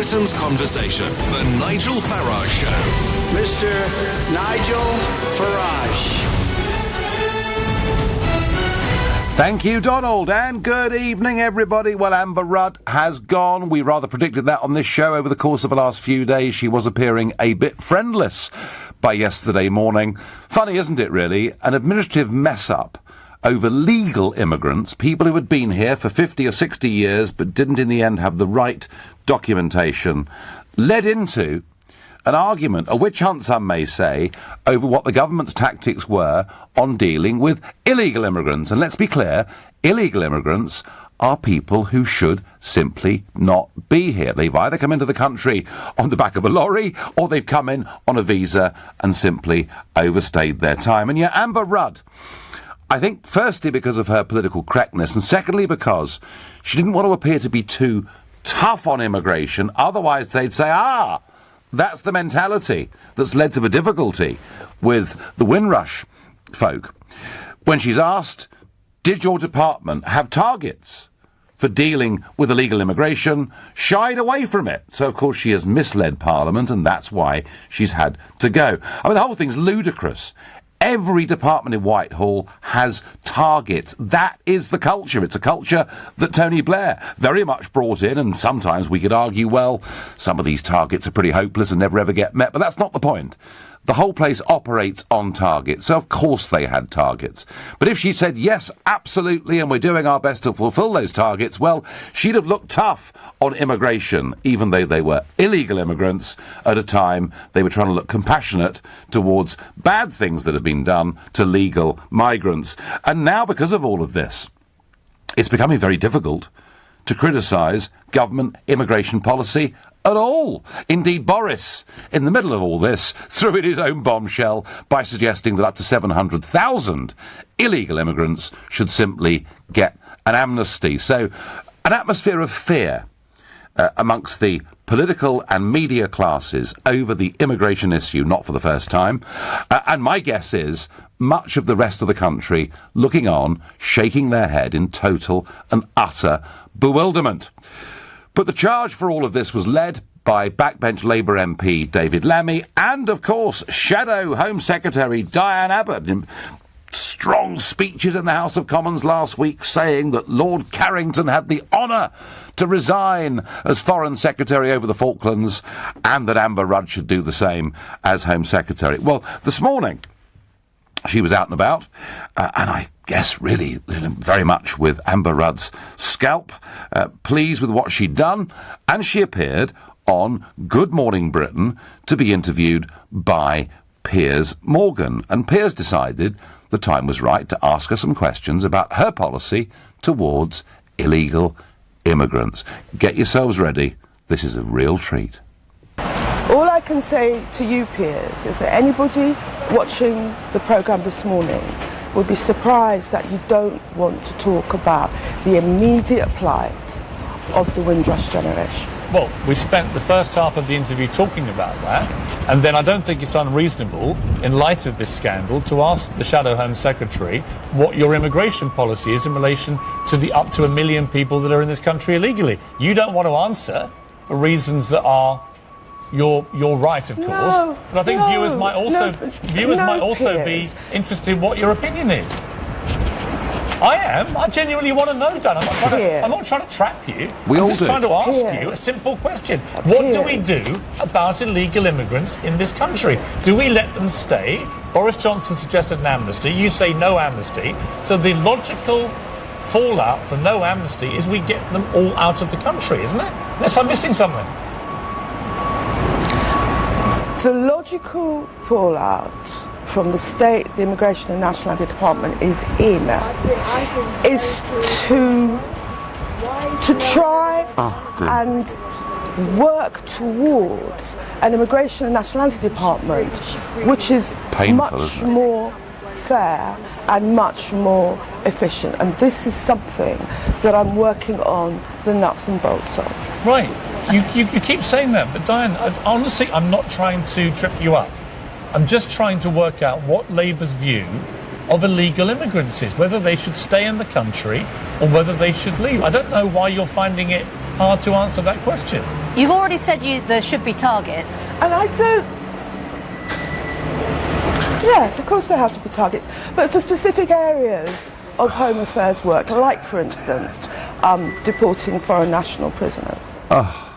Britain's conversation, The Nigel Farage Show. Mr. Nigel Farage. Thank you, Donald, and good evening, everybody. Well, Amber Rudd has gone. We rather predicted that on this show over the course of the last few days. She was appearing a bit friendless by yesterday morning. Funny, isn't it, really? An administrative mess-up over legal immigrants, people who had been here for 50 or 60 years but didn't in the end have the right documentation, led into an argument, a witch hunt some may say, over what the government's tactics were on dealing with illegal immigrants. And let's be clear, illegal immigrants are people who should simply not be here. They've either come into the country on the back of a lorry or they've come in on a visa and simply overstayed their time. And yet Amber Rudd, I think firstly because of her political correctness and secondly because she didn't want to appear to be too tough on immigration, otherwise they'd say, that's the mentality that's led to the difficulty with the Windrush folk. When she's asked, did your department have targets for dealing with illegal immigration, shied away from it. So, of course, she has misled Parliament, and that's why she's had to go. I mean, the whole thing's ludicrous. Every department in Whitehall has targets. That is the culture. It's a culture that Tony Blair very much brought in, and sometimes we could argue, well, some of these targets are pretty hopeless and never ever get met, but that's not the point. The whole place operates on targets, so of course they had targets. But if she said, yes, absolutely, and we're doing our best to fulfil those targets, well, she'd have looked tough on immigration, even though they were illegal immigrants at a time they were trying to look compassionate towards bad things that had been done to legal migrants. And now, because of all of this, it's becoming very difficult to criticise government immigration policy at all. Indeed, Boris, in the middle of all this, threw in his own bombshell by suggesting that up to 700,000 illegal immigrants should simply get an amnesty. So, an atmosphere of fear amongst the political and media classes over the immigration issue, not for the first time. And my guess is much of the rest of the country looking on, shaking their head in total and utter bewilderment. But the charge for all of this was led by backbench Labour MP David Lammy and, of course, Shadow Home Secretary Diane Abbott. Strong speeches in the House of Commons last week saying that Lord Carrington had the honour to resign as Foreign Secretary over the Falklands and that Amber Rudd should do the same as Home Secretary. Well, this morning she was out and about, and I guess really very much with Amber Rudd's scalp, pleased with what she'd done, and she appeared on Good Morning Britain to be interviewed by Piers Morgan. And Piers decided the time was right to ask her some questions about her policy towards illegal immigrants. Get yourselves ready. This is a real treat. All I can say to you, Piers, is that anybody watching the programme this morning will be surprised that you don't want to talk about the immediate plight of the Windrush generation. Well, we spent the first half of the interview talking about that, and then I don't think it's unreasonable, in light of this scandal, to ask the Shadow Home Secretary what your immigration policy is in relation to the up to 1 million people that are in this country illegally. You don't want to answer for reasons that are your right, of course, but I think viewers might also be interested in what your opinion is. I am. I genuinely want to know, Dan. I'm not trying to trap you. I'm just trying to ask you a simple question. What do we do about illegal immigrants in this country? Do we let them stay? Boris Johnson suggested an amnesty. You say no amnesty. So the logical fallout for no amnesty is we get them all out of the country, isn't it? Unless I'm missing something. The logical fallout from the state, the Immigration and Nationality Department is to try and work towards an Immigration and Nationality Department which is much more fair and much more efficient. And this is something that I'm working on the nuts and bolts of. Right. You keep saying that, but Diane, honestly, I'm not trying to trip you up. I'm just trying to work out what Labour's view of illegal immigrants is, whether they should stay in the country or whether they should leave. I don't know why you're finding it hard to answer that question. You've already said there should be targets. And I don't... Yes, of course there have to be targets, but for specific areas of Home Affairs work, like, for instance, deporting foreign national prisoners. Oh,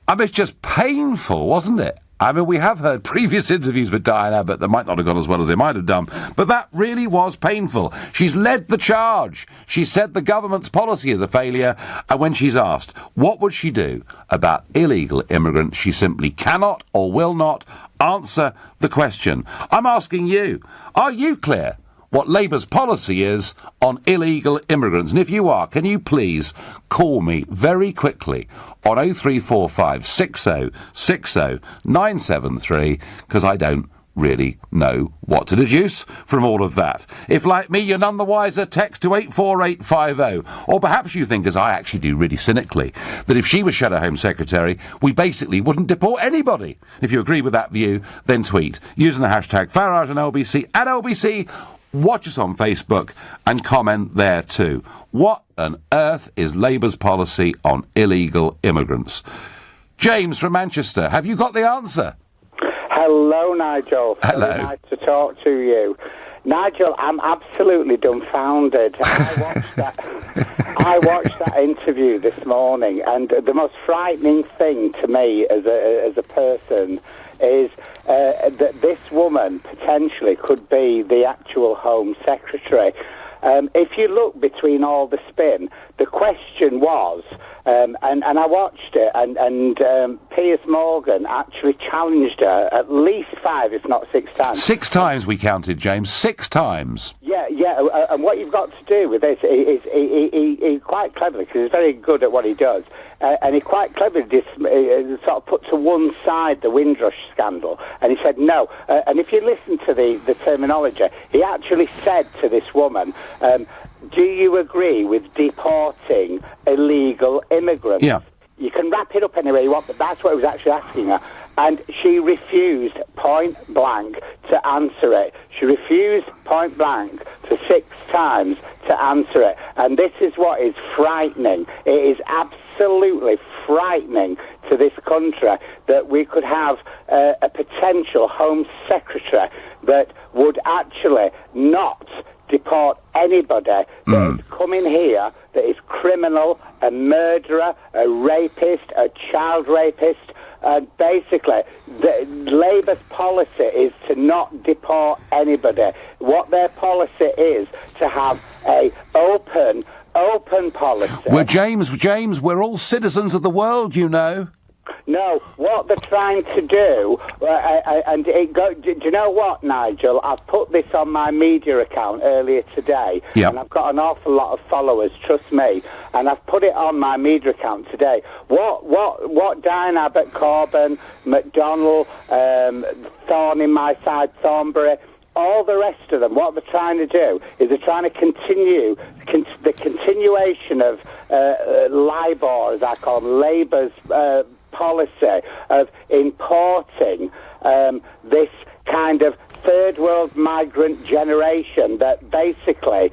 I mean, it's just painful, wasn't it? I mean, we have heard previous interviews with Diane Abbott that might not have gone as well as they might have done, but that really was painful. She's led the charge. She said the government's policy is a failure, and when she's asked what would she do about illegal immigrants, she simply cannot or will not answer the question. I'm asking you, are you clear what Labour's policy is on illegal immigrants? And if you are, can you please call me very quickly on 0345 60 60 973, because I don't really know what to deduce from all of that. If, like me, you're none the wiser, text to 84850. Or perhaps you think, as I actually do really cynically, that if she was Shadow Home Secretary, we basically wouldn't deport anybody. If you agree with that view, then tweet using the hashtag Farage and LBC at LBC. Watch us on Facebook and comment there too. What on earth is Labour's policy on illegal immigrants? James from Manchester, have you got the answer? Hello, Nigel. Hello. Very nice to talk to you. Nigel, I'm absolutely dumbfounded. I watched that interview this morning, and the most frightening thing to me as a person is that this woman potentially could be the actual Home Secretary. If you look between all the spin, the question was, and I watched it, and Piers Morgan actually challenged her at least 5, if not 6 times. 6 times we counted, James. 6 times. Yeah, and what you've got to do with this is he quite cleverly, because he's very good at what he does, and he quite cleverly sort of put to one side the Windrush scandal, and he said no. And if you listen to the terminology, he actually said to this woman, do you agree with deporting illegal immigrants? Yeah. You can wrap it up any way you want, but that's what he was actually asking her. And she refused point blank to answer it. She refused point blank for 6 times to answer it. And this is what is frightening. It is absolutely frightening to this country that we could have a potential Home Secretary that would actually not deport anybody that is coming here that is criminal, a murderer, a rapist, a child rapist. Basically, Labour's policy is to not deport anybody. What their policy is to have a open policy. Well, James, we're all citizens of the world, you know. No, what they're trying to do, do you know what, Nigel? I've put this on my media account earlier today, and I've got an awful lot of followers, trust me, and I've put it on my media account today. What Diane Abbott, Corbyn, McDonnell, Thorne in my side, Thornbury, all the rest of them, what they're trying to do is they're trying to continue the continuation of LIBOR, as I call them, Labour's policy of importing this kind of third world migrant generation that basically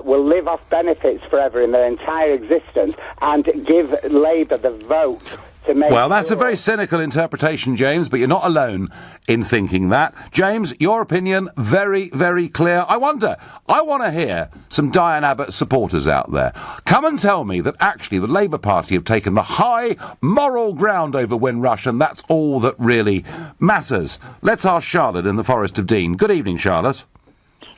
will live off benefits forever in their entire existence and give Labour the vote. Well, that's a very cynical interpretation, James, but you're not alone in thinking that. James, your opinion, very, very clear. I want to hear some Diane Abbott supporters out there. Come and tell me that actually the Labour Party have taken the high moral ground over Windrush, and that's all that really matters. Let's ask Charlotte in the Forest of Dean. Good evening, Charlotte.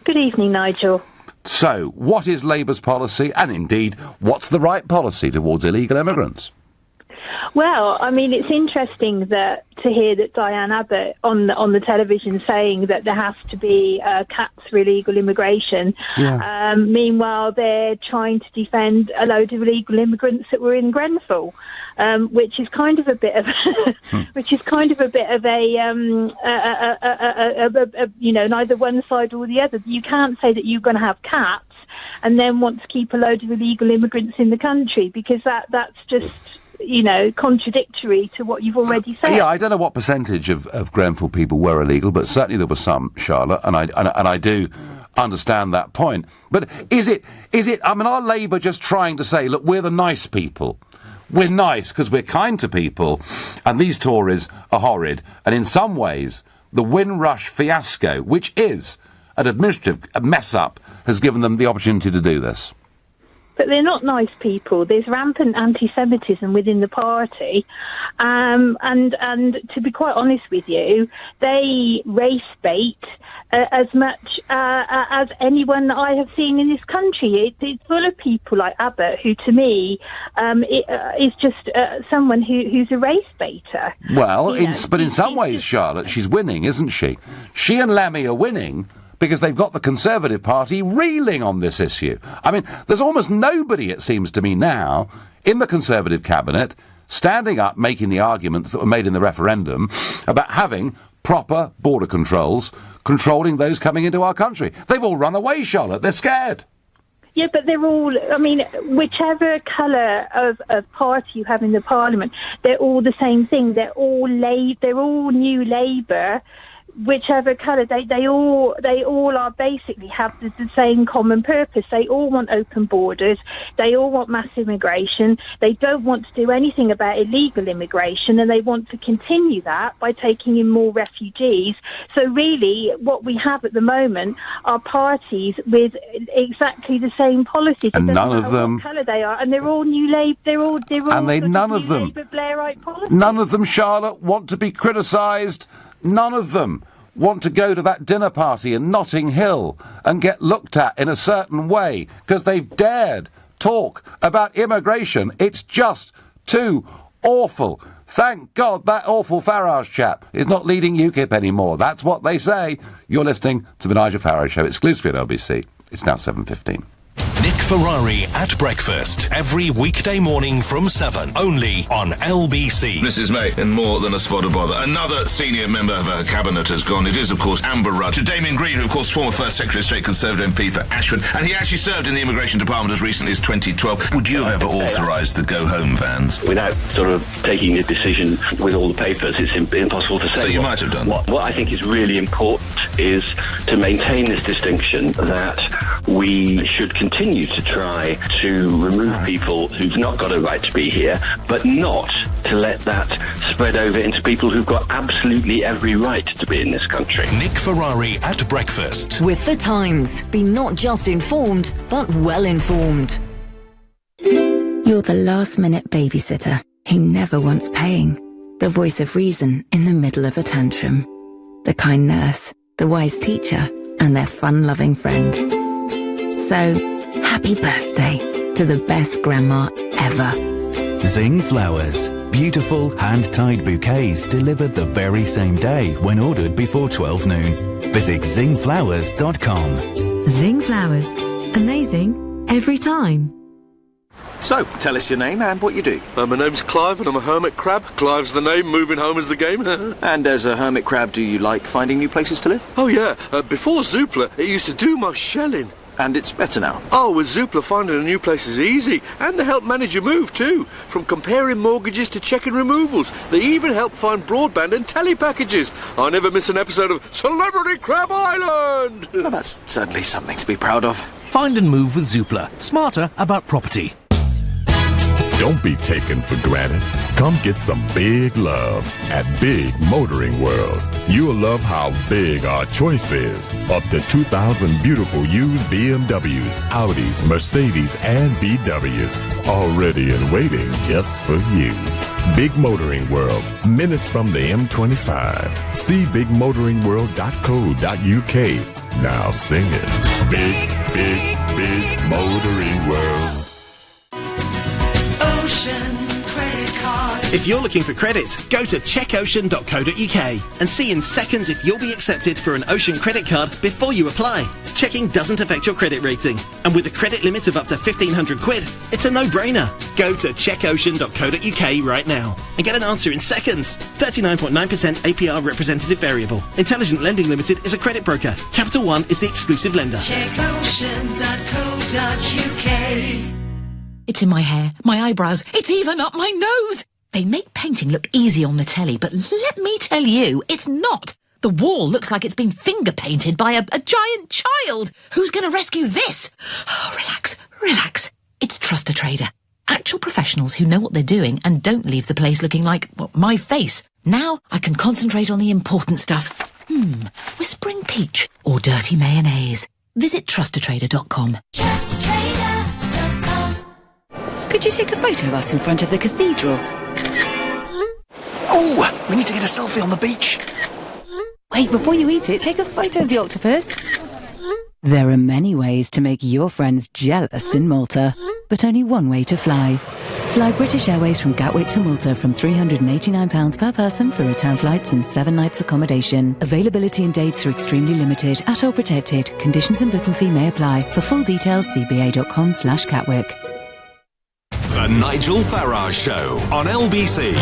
Good evening, Nigel. So, what is Labour's policy, and indeed, what's the right policy towards illegal immigrants? Well, I mean, it's interesting to hear that Diane Abbott on the television saying that there has to be caps for illegal immigration. Yeah. Meanwhile, they're trying to defend a load of illegal immigrants that were in Grenfell, which is kind of a bit of, neither one side or the other. You can't say that you're going to have caps and then want to keep a load of illegal immigrants in the country, because that's just, contradictory to what you've already said. Yeah, I don't know what percentage of Grenfell people were illegal, but certainly there were some, Charlotte, and I do understand that point. But is it? I mean, are Labour just trying to say, look, we're the nice people? we're nice because we're kind to people, and these Tories are horrid. And in some ways, the Windrush fiasco, which is an administrative mess-up, has given them the opportunity to do this. But they're not nice people. There's rampant anti-Semitism within the party. And to be quite honest with you, they race bait as much as anyone that I have seen in this country. It's full of people like Abbott, who to me is just someone who's a race baiter. Well, but in some ways, Charlotte, she's winning, isn't she? She and Lemmy are winning because they've got the Conservative Party reeling on this issue. I mean, there's almost nobody, it seems to me now, in the Conservative cabinet standing up making the arguments that were made in the referendum about having proper border controls controlling those coming into our country. They've all run away, Charlotte. They're scared. Yeah, but they're all, I mean, whichever colour of party you have in the Parliament, they're all the same thing. They're all New Labour. Whichever colour, they all are basically have the same common purpose. They all want open borders. They all want mass immigration. They don't want to do anything about illegal immigration, and they want to continue that by taking in more refugees. So really, what we have at the moment are parties with exactly the same policies. And none of them, what colour they are, and they're all New Labour. They're all and they none of them, Labour Blairite policies. None of them, Charlotte, want to be criticised. None of them want to go to that dinner party in Notting Hill and get looked at in a certain way because they've dared talk about immigration. It's just too awful. Thank God that awful Farage chap is not leading UKIP anymore. That's what they say. You're listening to the Nigel Farage Show, exclusively on LBC. It's now 7:15. Nick Ferrari at breakfast every weekday morning from 7, only on LBC. Mrs May, in more than a spot of bother, another senior member of her cabinet has gone. It is, of course, Amber Rudd. To Damien Green, who, of course, former First Secretary of State Conservative MP for Ashford, and he actually served in the Immigration Department as recently as 2012. Would you have ever authorised the go-home vans? Without sort of taking a decision with all the papers, it's impossible to say. So you might have done. What I think is really important is to maintain this distinction that we should continue to try to remove people who've not got a right to be here, but not to let that spread over into people who've got absolutely every right to be in this country. Nick Ferrari at breakfast. With The Times, be not just informed, but well informed. You're the last-minute babysitter who never wants paying. The voice of reason in the middle of a tantrum. The kind nurse, the wise teacher, and their fun-loving friend. So, happy birthday to the best grandma ever. Zing Flowers. Beautiful hand-tied bouquets delivered the very same day when ordered before 12 noon. Visit zingflowers.com. Zing Flowers. Amazing every time. So, tell us your name and what you do. My name's Clive and I'm a hermit crab. Clive's the name, moving home is the game. And as a hermit crab, do you like finding new places to live? Oh yeah, before Zoopla, it used to do my shelling. And it's better now? Oh, with Zoopla, finding a new place is easy. And they help manage your move too. From comparing mortgages to checking removals. They even help find broadband and telly packages. I never miss an episode of Celebrity Crab Island. Well, that's certainly something to be proud of. Find and move with Zoopla. Smarter about property. Don't be taken for granted. Come get some big love at Big Motoring World. You'll love how big our choice is. Up to 2,000 beautiful used BMWs, Audis, Mercedes, and VWs. All ready and waiting just for you. Big Motoring World, minutes from the M25. See bigmotoringworld.co.uk. Now sing it. Big, big, big Motoring World. Ocean Credit Card. If you're looking for credit, go to checkocean.co.uk and see in seconds if you'll be accepted for an Ocean credit card before you apply. Checking doesn't affect your credit rating, and with a credit limit of up to 1,500 quid, it's a no-brainer. Go to checkocean.co.uk right now and get an answer in seconds. 39.9% APR representative variable. Intelligent Lending Limited is a credit broker. Capital One is the exclusive lender. Checkocean.co.uk. It's in my hair, my eyebrows, it's even up my nose. They make painting look easy on the telly, but let me tell you, it's not. The wall looks like it's been finger painted by a giant child. Who's going to rescue this? Oh, relax, relax. It's Trust a Trader. Actual professionals who know what they're doing and don't leave the place looking like, well, my face. Now I can concentrate on the important stuff. Whispering peach or dirty mayonnaise. Visit trustatrader.com. Trustatrader.com. Could you take a photo of us in front of the cathedral? Oh, we need to get a selfie on the beach. Wait, before you eat it, take a photo of the octopus. There are many ways to make your friends jealous in Malta, but only one way to fly. Fly British Airways from Gatwick to Malta from £389 per person for return flights and 7 nights accommodation. Availability and dates are extremely limited. ATOL protected. Conditions and booking fee may apply. For full details, cba.com/Gatwick. The Nigel Farage Show on LBC.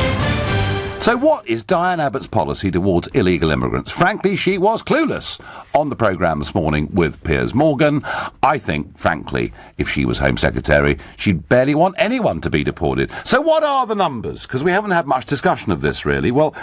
So what is Diane Abbott's policy towards illegal immigrants? Frankly, she was clueless on the programme this morning with Piers Morgan. I think, frankly, if she was Home Secretary, she'd barely want anyone to be deported. So what are the numbers? Because we haven't had much discussion of this, really. Well,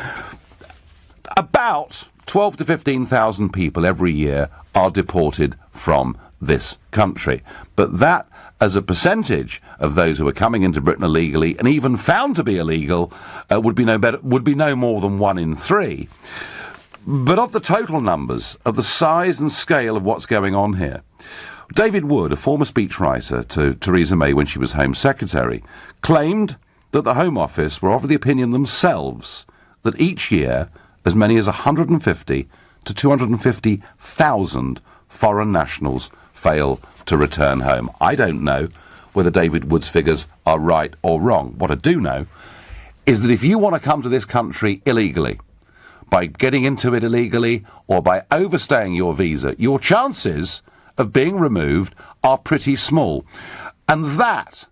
about 12 to 15,000 people every year are deported from this country. But that, as a percentage of those who are coming into Britain illegally and even found to be illegal, would be no more than 1 in 3. But of the total numbers, of the size and scale of what's going on here, David Wood, a former speechwriter to Theresa May when she was Home Secretary, claimed that the Home Office were of the opinion themselves that each year as many as 150 to 250,000 foreign nationals fail to return home. I don't know whether David Wood's figures are right or wrong. What I do know is that if you want to come to this country illegally, by getting into it illegally or by overstaying your visa, your chances of being removed are pretty small. And that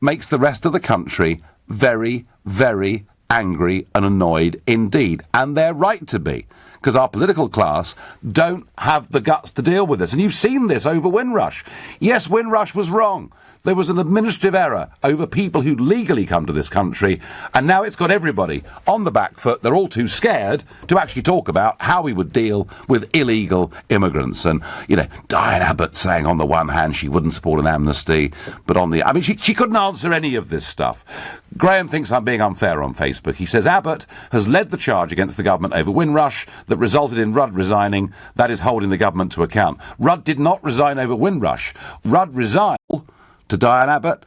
makes the rest of the country very, very angry and annoyed indeed. And they're right to be, because our political class don't have the guts to deal with this. And you've seen this over Windrush. Yes, Windrush was wrong. There was an administrative error over people who legally come to this country, and now it's got everybody on the back foot. They're all too scared to actually talk about how we would deal with illegal immigrants. And, you know, Diane Abbott saying on the one hand she wouldn't support an amnesty, but on the... I mean, she couldn't answer any of this stuff. Graham thinks I'm being unfair on Facebook. He says Abbott has led the charge against the government over Windrush that resulted in Rudd resigning. That is holding the government to account. Rudd did not resign over Windrush. Rudd resigned to Diane Abbott.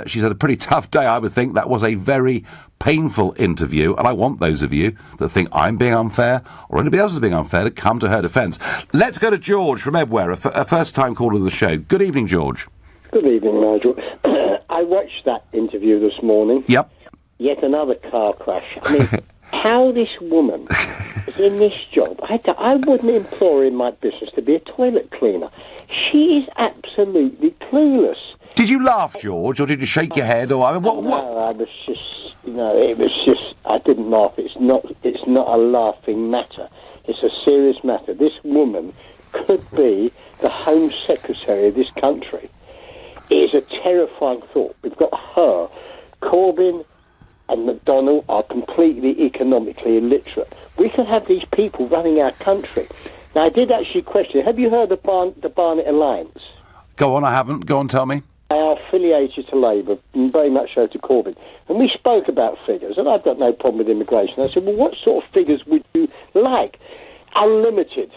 She's had a pretty tough day, I would think. That was a very painful interview, and I want those of you that think I'm being unfair or anybody else is being unfair to come to her defence. Let's go to George from Ebware, a first-time caller to the show. Good evening, George. Good evening, Nigel. I watched that interview this morning. Yep. Yet another car crash. I mean, how this woman is in this job. I wouldn't employ her in my business to be a toilet cleaner. She is absolutely clueless. Did you laugh, George, or did you shake your head? Or I mean, what? No, I was just, it was just. I didn't laugh. It's not a laughing matter. It's a serious matter. This woman could be the Home Secretary of this country. It is a terrifying thought. We've got her, Corbyn, and McDonnell are completely economically illiterate. We could have these people running our country. Now, I did actually question. Have you heard of the Barnet Alliance? Go on, I haven't. Go on, tell me. They are affiliated to Labour, and very much so to Corbyn. And we spoke about figures, and I've got no problem with immigration. I said, well, what sort of figures would you like? Unlimited.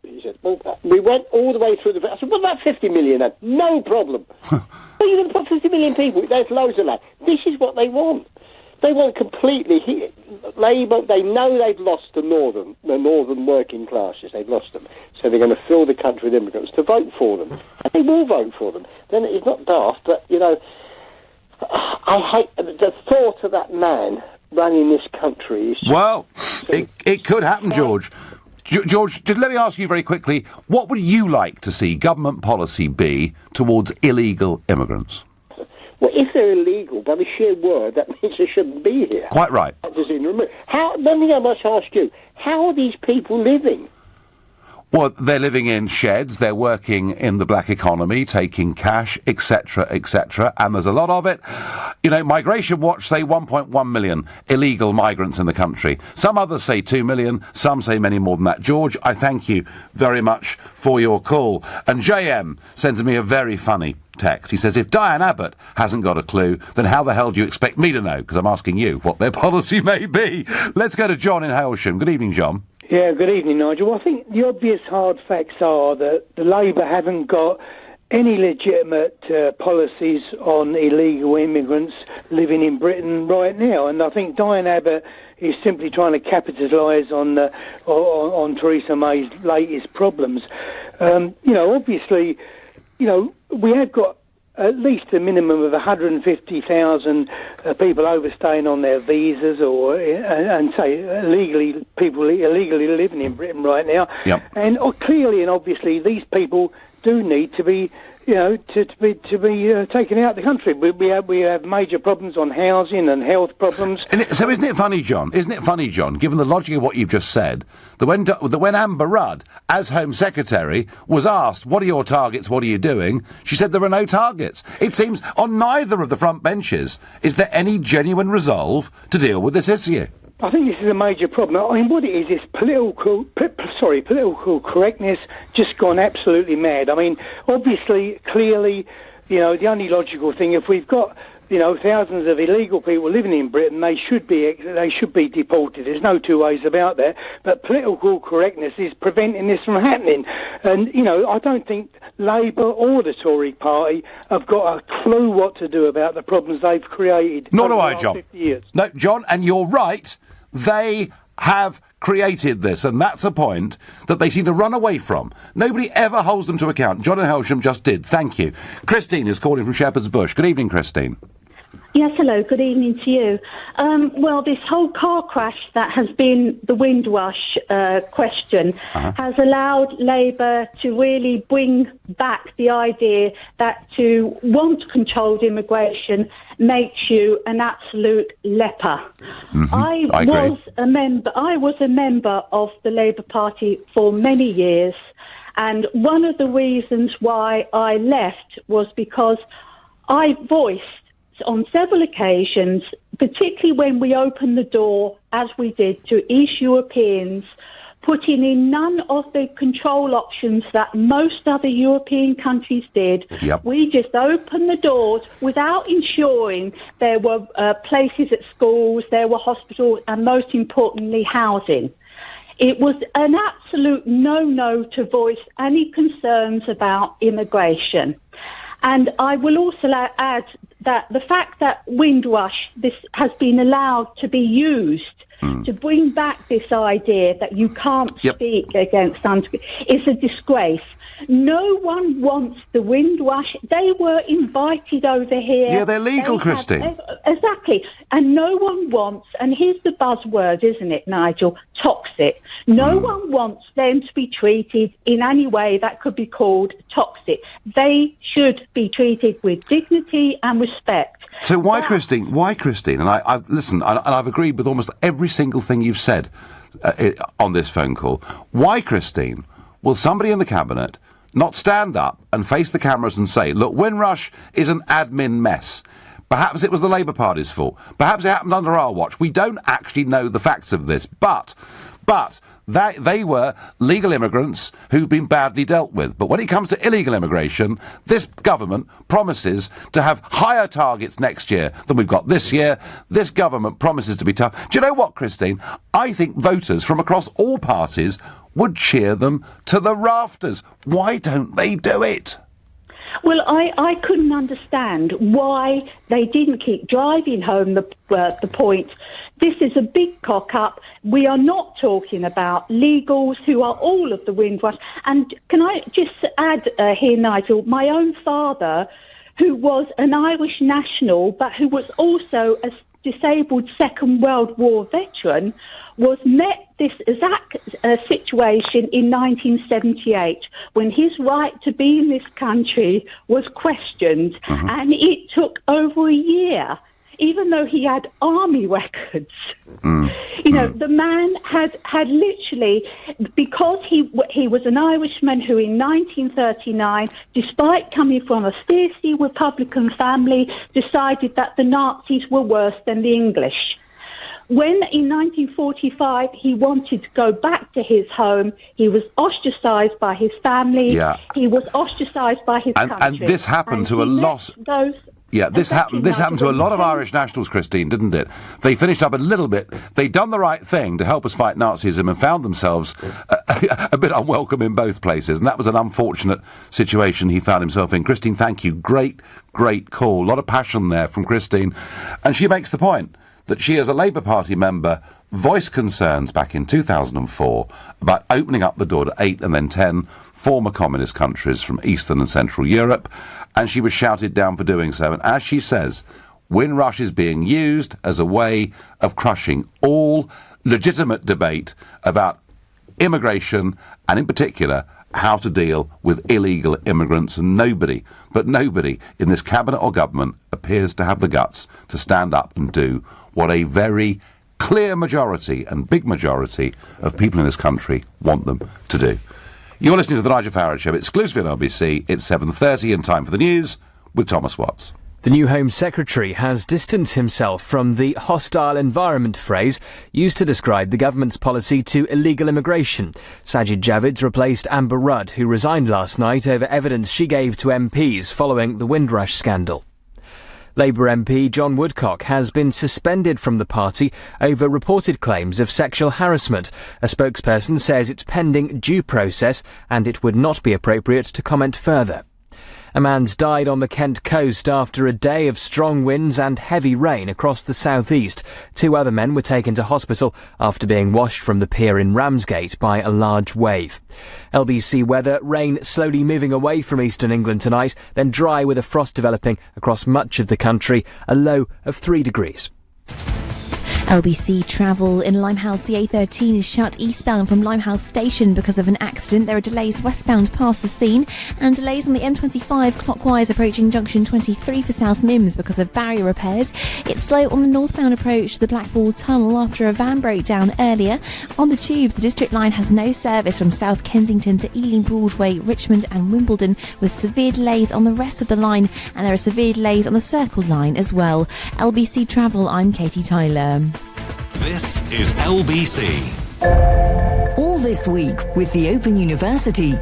He said, well, we went all the way through the... I said, what about 50 million then? No problem. Well, you're going to put 50 million people. There's loads of that. This is what they want. They want completely... Labour, they know they've lost the northern working classes. They've lost them. So they're going to fill the country with immigrants to vote for them. And they will vote for them. Then it's not daft, but, I hate... The thought of that man running this country is... Well, it could happen, George. George, just let me ask you very quickly, what would you like to see government policy be towards illegal immigrants? Well, if they're illegal, by the sheer word, that means they shouldn't be here. Quite right. One thing I must ask you, how are these people living? Well, they're living in sheds, they're working in the black economy, taking cash, etc., and there's a lot of it. Migration Watch say 1.1 million illegal migrants in the country. Some others say 2 million, some say many more than that. George, I thank you very much for your call. And JM sends me a very funny text. He says, if Diane Abbott hasn't got a clue, then how the hell do you expect me to know? Because I'm asking you what their policy may be. Let's go to John in Hailsham. Good evening, John. Yeah, good evening, Nigel. Well, I think the obvious hard facts are that the Labour haven't got any legitimate policies on illegal immigrants living in Britain right now, and I think Diane Abbott is simply trying to capitalise on Theresa May's latest problems. Obviously, we have got at least a minimum of 150,000 people overstaying on their visas, and say people illegally living in Britain right now. Yep. And clearly and obviously, these people do need to be, to be taken out of the country. We have major problems on housing and health problems. So isn't it funny, John, given the logic of what you've just said, that when Amber Rudd, as Home Secretary, was asked, what are your targets, what are you doing, she said there are no targets. It seems on neither of the front benches is there any genuine resolve to deal with this issue. I think this is a major problem. I mean, what it is political correctness just gone absolutely mad. I mean, obviously, clearly, the only logical thing, if we've got, thousands of illegal people living in Britain, they should be deported. There's no two ways about that. But political correctness is preventing this from happening. And, I don't think Labour or the Tory party have got a clue what to do about the problems they've created. Nor do over I, the last John. 50 years. No, John, and you're right. They have created this, and that's a point that they seem to run away from. Nobody ever holds them to account. John in Hailsham just did. Thank you. Christine is calling from Shepherd's Bush. Good evening, Christine. Yes, hello. Good evening to you. Well, this whole car crash that has been the Windrush question has allowed Labour to really bring back the idea that to want controlled immigration makes you an absolute leper. Mm-hmm. I was a member of the Labour Party for many years, and one of the reasons why I left was because I voiced on several occasions, particularly when we opened the door, as we did, to East Europeans, putting in none of the control options that most other European countries did. Yep. We just opened the doors without ensuring there were places at schools, there were hospitals, and most importantly, housing. It was an absolute no-no to voice any concerns about immigration. And I will also add that the fact that Windrush, this has been allowed to be used to bring back this idea that you can't speak against is a disgrace. No one wants the Windrush. They were invited over here. Yeah, they're legal, Christine. Exactly. And no one wants, and here's the buzzword, isn't it, Nigel? Toxic. No one wants them to be treated in any way that could be called toxic. They should be treated with dignity and respect. So why, Christine? Why, Christine? And I've agreed with almost every single thing you've said on this phone call. Why, Christine, will somebody in the Cabinet not stand up and face the cameras and say, look, Windrush is an admin mess. Perhaps it was the Labour Party's fault. Perhaps it happened under our watch. We don't actually know the facts of this, but they were legal immigrants who've been badly dealt with. But when it comes to illegal immigration, this government promises to have higher targets next year than we've got this year. This government promises to be tough. Do you know what, Christine? I think voters from across all parties would cheer them to the rafters. Why don't they do it? Well, I couldn't understand why they didn't keep driving home the point. This is a big cock-up. We are not talking about legals who are all of the Windrush. And can I just add here, Nigel, my own father, who was an Irish national, but who was also a disabled Second World War veteran, met this exact situation in 1978 when his right to be in this country was questioned, and it took over a year, even though he had army records. The man had literally, because he was an Irishman who in 1939, despite coming from a fiercely Republican family, decided that the Nazis were worse than the English. When in 1945 he wanted to go back to his home, he was ostracised by his family. Yeah. He was ostracised by his country. And this happened to a lot. This happened to a lot of Irish nationals, Christine, didn't it? They finished up a little bit. They'd done the right thing to help us fight Nazism and found themselves a bit unwelcome in both places, and that was an unfortunate situation he found himself in. Christine, thank you. Great call. A lot of passion there from Christine. And she makes the point that she, as a Labour Party member, voiced concerns back in 2004 about opening up the door to 8 and then 10 former communist countries from Eastern and Central Europe, and she was shouted down for doing so. And as she says, Windrush is being used as a way of crushing all legitimate debate about immigration, and in particular, how to deal with illegal immigrants. And nobody in this cabinet or government appears to have the guts to stand up and do what a very clear majority and big majority of people in this country want them to do. You're listening to the Nigel Farage Show, exclusively on LBC. It's 7:30 and time for the news with Thomas Watts. The new Home Secretary has distanced himself from the hostile environment phrase used to describe the government's policy to illegal immigration. Sajid Javid's replaced Amber Rudd, who resigned last night over evidence she gave to MPs following the Windrush scandal. Labour MP John Woodcock has been suspended from the party over reported claims of sexual harassment. A spokesperson says it's pending due process and it would not be appropriate to comment further. A man's died on the Kent coast after a day of strong winds and heavy rain across the southeast. 2 other men were taken to hospital after being washed from the pier in Ramsgate by a large wave. LBC weather, rain slowly moving away from eastern England tonight, then dry with a frost developing across much of the country, a low of 3 degrees. LBC travel in Limehouse. The A13 is shut eastbound from Limehouse Station because of an accident. There are delays westbound past the scene and delays on the M25 clockwise approaching junction 23 for South Mims because of barrier repairs. It's slow on the northbound approach to the Blackball Tunnel after a van breakdown earlier. On the tubes, the District Line has no service from South Kensington to Ealing Broadway, Richmond and Wimbledon, with severe delays on the rest of the line, and there are severe delays on the Circle Line as well. LBC Travel, I'm Katie Tyler. This is LBC. All this week with the Open University,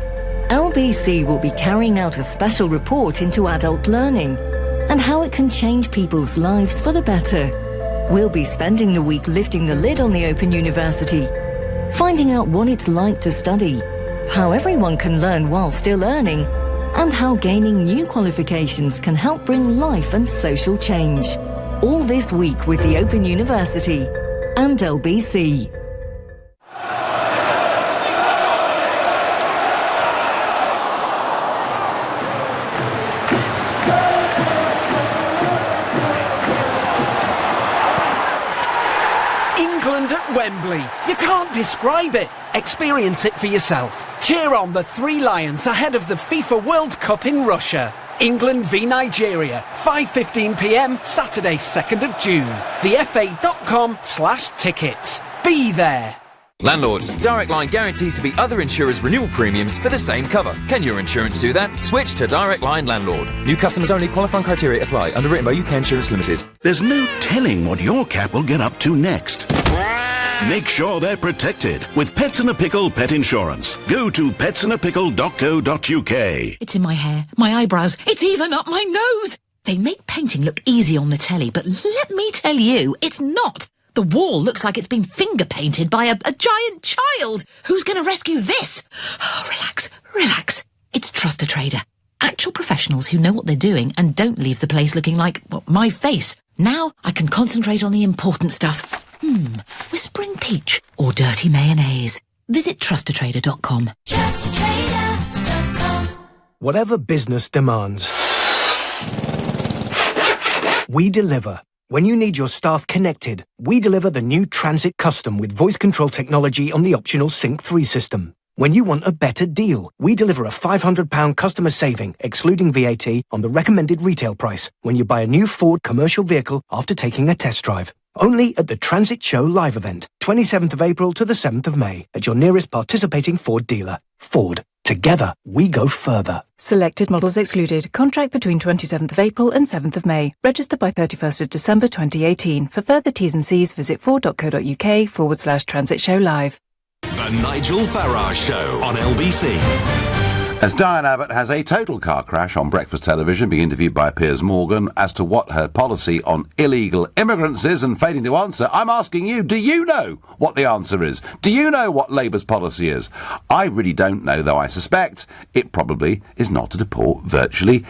LBC will be carrying out a special report into adult learning and how it can change people's lives for the better. We'll be spending the week lifting the lid on the Open University, finding out what it's like to study, how everyone can learn while still earning, and how gaining new qualifications can help bring life and social change. All this week with the Open University and LBC. England at Wembley. You can't describe it. Experience it for yourself. Cheer on the 3 Lions ahead of the FIFA World Cup in Russia. England v Nigeria, 5:15 p.m, Saturday 2nd of June. thefa.com/tickets. Be there. Landlords, Direct Line guarantees to beat other insurers' renewal premiums for the same cover. Can your insurance do that? Switch to Direct Line Landlord. New customers only. Qualifying criteria apply. Underwritten by UK Insurance Limited. There's no telling what your cat will get up to next. Make sure they're protected with Pets in a Pickle pet insurance. Go to petsindapickle.co.uk. It's in my hair, my eyebrows, it's even up my nose. They make painting look easy on the telly, but let me tell you, it's not. The wall looks like it's been finger painted by a giant child. Who's going to rescue this? Oh, relax. It's Trust a Trader. Actual professionals who know what they're doing and don't leave the place looking like, well, my face. Now I can concentrate on the important stuff. Whispering peach or dirty mayonnaise. Visit trustatrader.com. Trustatrader.com. Whatever business demands, we deliver. When you need your staff connected, we deliver the new Transit Custom with voice control technology on the optional Sync 3 system. When you want a better deal, we deliver a £500 customer saving, excluding VAT, on the recommended retail price when you buy a new Ford commercial vehicle after taking a test drive. Only at the Transit Show live event, 27th of April to the 7th of May, at your nearest participating Ford dealer. Ford. Together, we go further. Selected models excluded. Contract between 27th of April and 7th of May. Register by 31st of December 2018. For further T's and C's, visit ford.co.uk/Transit Show Live. The Nigel Farage Show on LBC. As Diane Abbott has a total car crash on breakfast television, being interviewed by Piers Morgan as to what her policy on illegal immigrants is and failing to answer, I'm asking you, do you know what the answer is? Do you know what Labour's policy is? I really don't know, though I suspect it probably is not to deport virtually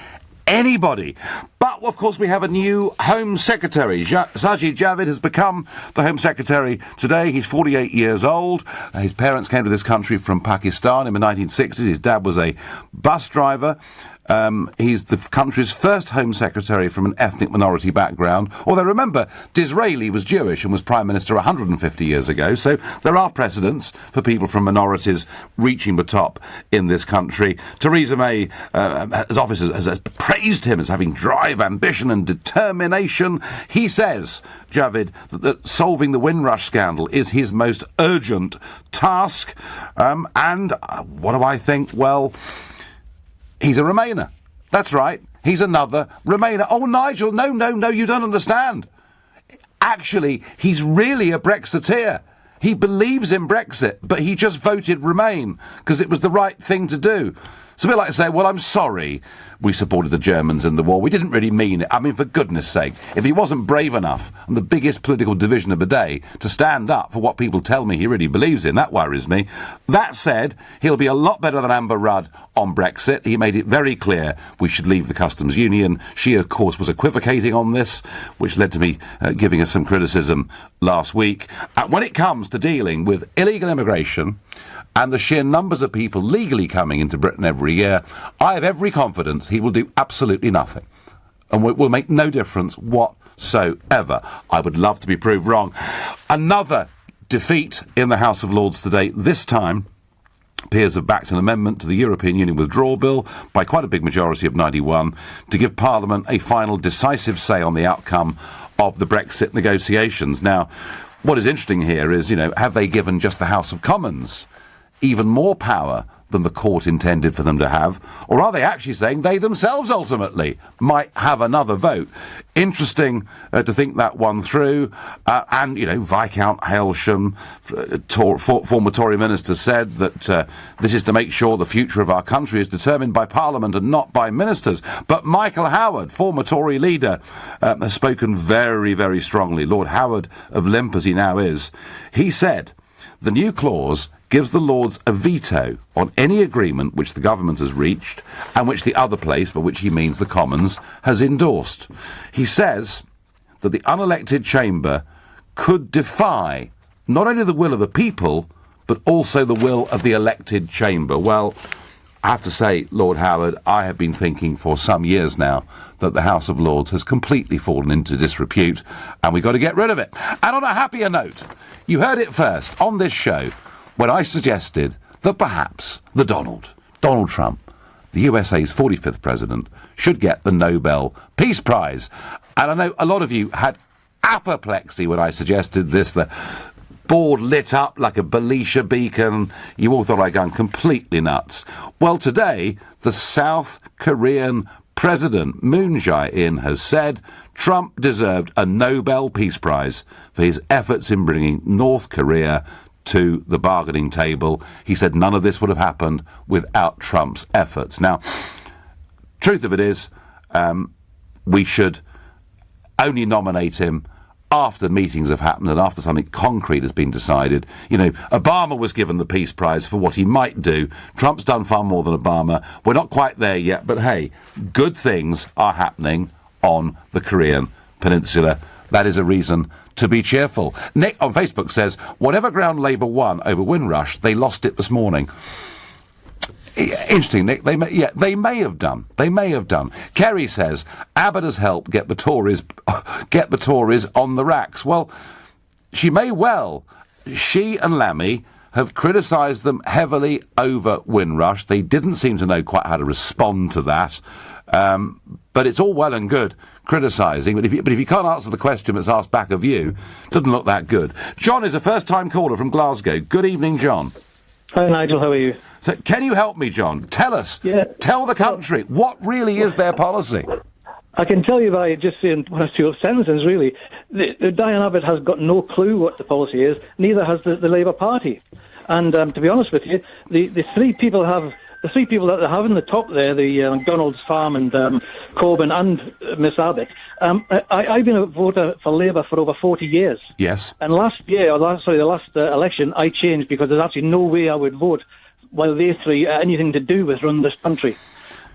anybody. But, of course, we have a new Home Secretary. Sajid Javid has become the Home Secretary today. He's 48 years old. His parents came to this country from Pakistan in the 1960s. His dad was a bus driver. He's the country's first Home Secretary from an ethnic minority background. Although, remember, Disraeli was Jewish and was Prime Minister 150 years ago, so there are precedents for people from minorities reaching the top in this country. Theresa May, as officer, has praised him as having drive, ambition and determination. He says, Javid, that solving the Windrush scandal is his most urgent task. And what do I think? Well, he's a Remainer. That's right. He's another Remainer. Oh, Nigel, no, you don't understand. Actually, he's really a Brexiteer. He believes in Brexit, but he just voted Remain because it was the right thing to do. It's a bit like saying, well, I'm sorry we supported the Germans in the war. We didn't really mean it. I mean, for goodness sake, if he wasn't brave enough on the biggest political division of the day to stand up for what people tell me he really believes in, that worries me. That said, he'll be a lot better than Amber Rudd on Brexit. He made it very clear we should leave the customs union. She, of course, was equivocating on this, which led to me giving us some criticism last week. When it comes to dealing with illegal immigration and the sheer numbers of people legally coming into Britain every year, I have every confidence he will do absolutely nothing. And it will make no difference whatsoever. I would love to be proved wrong. Another defeat in the House of Lords today. This time, peers have backed an amendment to the European Union Withdrawal Bill by quite a big majority of 91 to give Parliament a final decisive say on the outcome of the Brexit negotiations. Now, what is interesting here is, have they given just the House of Commons even more power than the court intended for them to have, or are they actually saying they themselves ultimately might have another vote? Interesting to think that one through. And, Viscount Hailsham, former Tory minister, said that this is to make sure the future of our country is determined by Parliament and not by ministers. But Michael Howard, former Tory leader, has spoken very, very strongly. Lord Howard of Limp, as he now is, he said the new clause gives the Lords a veto on any agreement which the government has reached and which the other place, by which he means the Commons, has endorsed. He says that the unelected chamber could defy not only the will of the people, but also the will of the elected chamber. Well, I have to say, Lord Howard, I have been thinking for some years now that the House of Lords has completely fallen into disrepute, and we've got to get rid of it. And on a happier note, you heard it first on this show when I suggested that perhaps Donald Trump, the USA's 45th president, should get the Nobel Peace Prize. And I know a lot of you had apoplexy when I suggested this. The board lit up like a Belisha beacon. You all thought I'd gone completely nuts. Well, today, the South Korean President Moon Jae-in has said Trump deserved a Nobel Peace Prize for his efforts in bringing North Korea to the bargaining table. He said none of this would have happened without Trump's efforts. Now, truth of it is, we should only nominate him after meetings have happened and after something concrete has been decided. Obama was given the Peace Prize for what he might do. Trump's done far more than Obama. We're not quite there yet, but hey, good things are happening on the Korean Peninsula. That is a reason to be cheerful. Nick on Facebook says, whatever ground Labour won over Windrush, they lost it this morning. Interesting, Nick. They may have done. They may have done. Kerry says, Abbott has helped get the Tories on the racks. Well, she may well. She and Lammy have criticised them heavily over Windrush. They didn't seem to know quite how to respond to that. But it's all well and good criticising, but if you can't answer the question that's asked back of you, it doesn't look that good. John is a first-time caller from Glasgow. Good evening, John. Hi, Nigel. How are you? So, can you help me, John? Tell us. Yeah. Tell the country, what really is their policy? I can tell you by just saying one or two sentences, really. The Diane Abbott has got no clue what the policy is, neither has the Labour Party. And to be honest with you, the three people that they have in the top there, the McDonald's Farm and Corbyn and Miss Abbott, I've been a voter for Labour for over 40 years. Yes. And the last election, I changed because there's actually no way I would vote while they three had anything to do with running this country.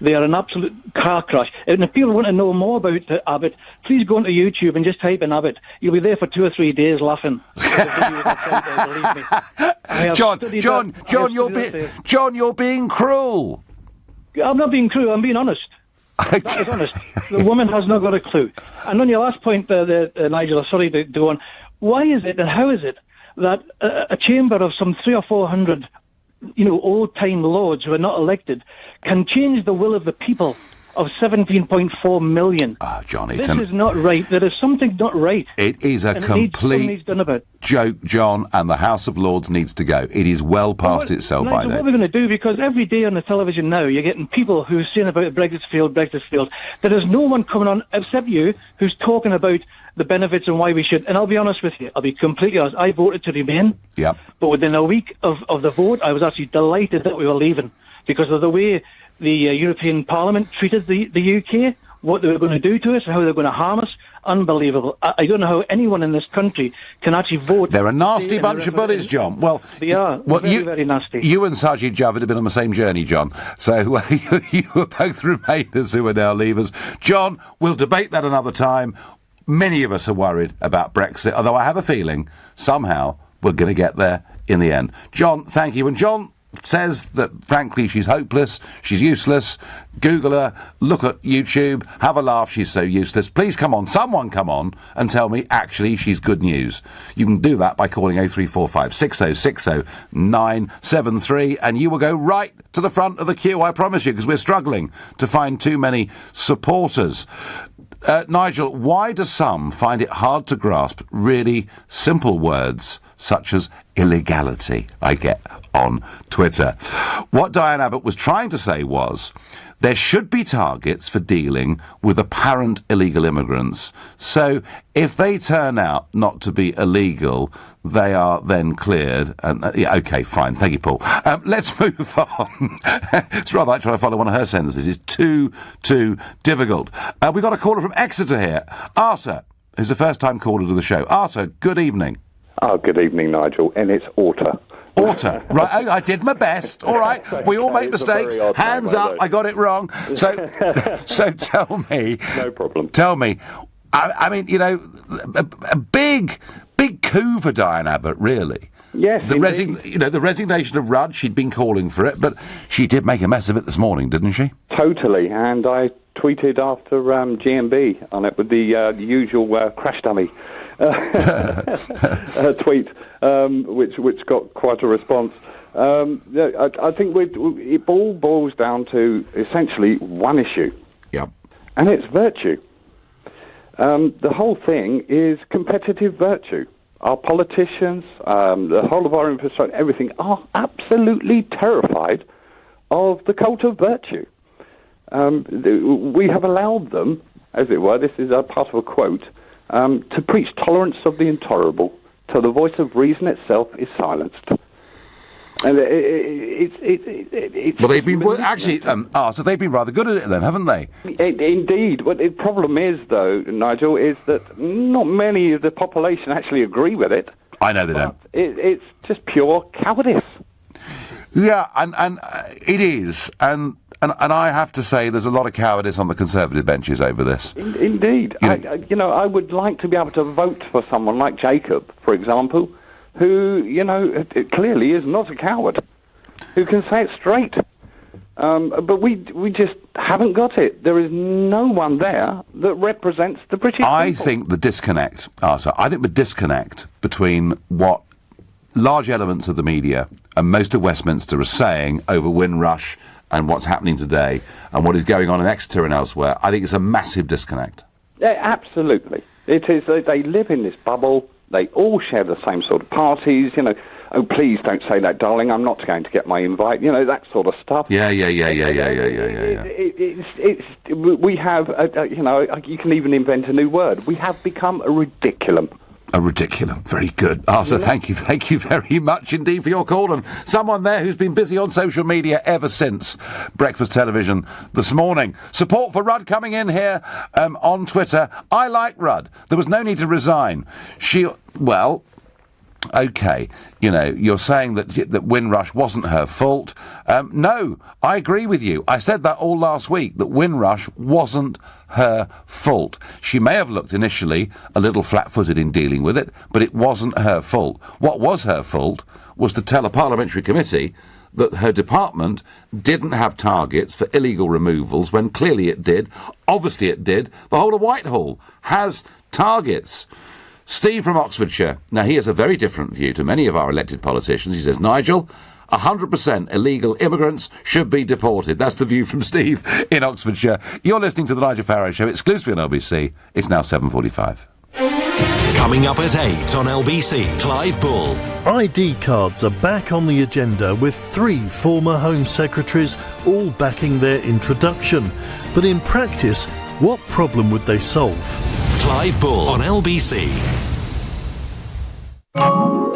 They are an absolute car crash. And if people want to know more about Abbott, please go onto YouTube and just type in Abbott. You'll be there for 2 or 3 days laughing. John, you're being cruel. I'm not being cruel. I'm being honest. That is honest. The woman has not got a clue. And on your last point, Nigel, sorry to go on. Why is it and how is it that a chamber of some 300 or 400, old-time lords who are not elected can change the will of the people of 17.4 million? Johnny, this is not right. There is something not right. It is a complete joke, John, and the House of Lords needs to go. It is well past itself by now. What are we going to do? Because every day on the television now, you're getting people who are saying about Brexit failed. There is no one coming on, except you, who's talking about the benefits and why we should. And I'll be honest with you. I'll be completely honest. I voted to remain. Yeah. But within a week of the vote, I was actually delighted that we were leaving because of the way the European Parliament treated the UK, what they were going to do to us, how they were going to harm us. Unbelievable. I don't know how anyone in this country can actually vote. They're a nasty bunch of bullies, John. Well, they are. Very nasty. You and Sajid Javid have been on the same journey, John. So you were both Remainers who are now Leavers. John, we'll debate that another time. Many of us are worried about Brexit, although I have a feeling somehow we're going to get there in the end. John, thank you. And John says that, frankly, she's hopeless, she's useless. Google her, look at YouTube, have a laugh, she's so useless. Please someone come on and tell me, actually, she's good news. You can do that by calling 0345 6060 973, and you will go right to the front of the queue, I promise you, because we're struggling to find too many supporters. Nigel, why do some find it hard to grasp really simple words such as illegality, I get on Twitter? What Diane Abbott was trying to say was there should be targets for dealing with apparent illegal immigrants. So if they turn out not to be illegal, they are then cleared. And OK, fine. Thank you, Paul. Let's move on. It's rather like trying to follow one of her sentences. It's too difficult. We've got a caller from Exeter here. Arthur, who's a first-time caller to the show. Arthur, good evening. Oh, good evening, Nigel. And it's Orta. Orta. Right, I did my best. All right, we all make mistakes. Hands up, I got it wrong. So tell me. No problem. Tell me. I mean, a big coup for Diane Abbott, really. Yes, the resignation of Rudd. She'd been calling for it, but she did make a mess of it this morning, didn't she? Totally. And I tweeted after GMB on it with the usual crash dummy. Tweet, which got quite a response. I think it all boils down to essentially one issue. Yeah. And it's virtue. The whole thing is competitive virtue. Our politicians, the whole of our infrastructure, everything, are absolutely terrified of the cult of virtue. We have allowed them, as it were, this is a part of a quote, to preach tolerance of the intolerable till the voice of reason itself is silenced. And well, they've been so they've been rather good at it then, haven't they? Indeed. What the problem is, though, Nigel, is that not many of the population actually agree with it. I know they don't. It's just pure cowardice. Yeah, and it is, and I have to say, there's a lot of cowardice on the Conservative benches over this. Indeed, I would like to be able to vote for someone like Jacob, for example, who clearly is not a coward, who can say it straight. But we just haven't got it. There is no one there that represents the British people. I think the disconnect, between what large elements of the media and most of Westminster are saying over Windrush and what's happening today and what is going on in Exeter and elsewhere, I think it's a massive disconnect. Absolutely. It is. They live in this bubble. They all share the same sort of parties, you know. Oh, please don't say that, darling. I'm not going to get my invite. You know, that sort of stuff. Yeah. We have, you know, you can even invent a new word. We have become a ridiculum. A ridiculum. Very good. Arthur, thank you very much indeed for your call. And someone there who's been busy on social media ever since Breakfast Television this morning. Support for Rudd coming in here on Twitter. I like Rudd. There was no need to resign. OK, you know, you're saying that Windrush wasn't her fault. No, I agree with you. I said that all last week, that Windrush wasn't her fault. She may have looked initially a little flat-footed in dealing with it, but it wasn't her fault. What was her fault was to tell a parliamentary committee that her department didn't have targets for illegal removals when clearly it did. Obviously it did. The whole of Whitehall has targets. Steve from Oxfordshire. Now, he has a very different view to many of our elected politicians. He says, Nigel, 100% illegal immigrants should be deported. That's the view from Steve in Oxfordshire. You're listening to the Nigel Farage Show, exclusively on LBC. It's now 7:45. Coming up at 8 on LBC, Clive Bull. ID cards are back on the agenda with 3 former Home Secretaries all backing their introduction. But in practice, what problem would they solve? Clive Bull on LBC.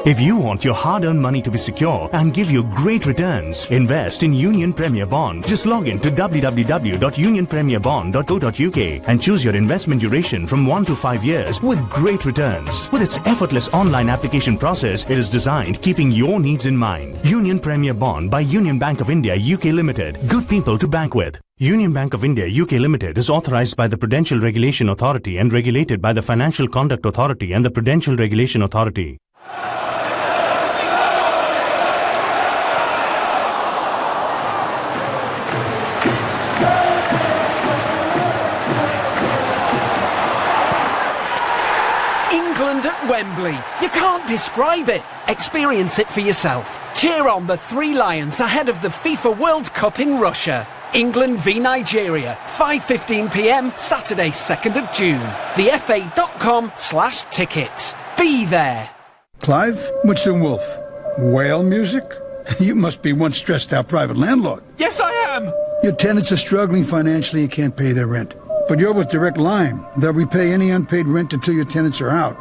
If you want your hard-earned money to be secure and give you great returns, invest in Union Premier Bond. Just log in to www.unionpremierbond.co.uk and choose your investment duration from 1 to 5 years with great returns. With its effortless online application process, it is designed keeping your needs in mind. Union Premier Bond by Union Bank of India UK Limited. Good people to bank with. Union Bank of India UK Limited is authorised by the Prudential Regulation Authority and regulated by the Financial Conduct Authority and the Prudential Regulation Authority. England at Wembley. You can't describe it. Experience it for yourself. Cheer on the 3 Lions ahead of the FIFA World Cup in Russia. England v Nigeria, 5:15 p.m, Saturday 2nd of June. thefa.com/tickets. Be there. Clive, what's doing Wolf? Whale music? You must be one stressed-out private landlord. Yes, I am. Your tenants are struggling financially and can't pay their rent. But you're with Direct Line. They'll repay any unpaid rent until your tenants are out.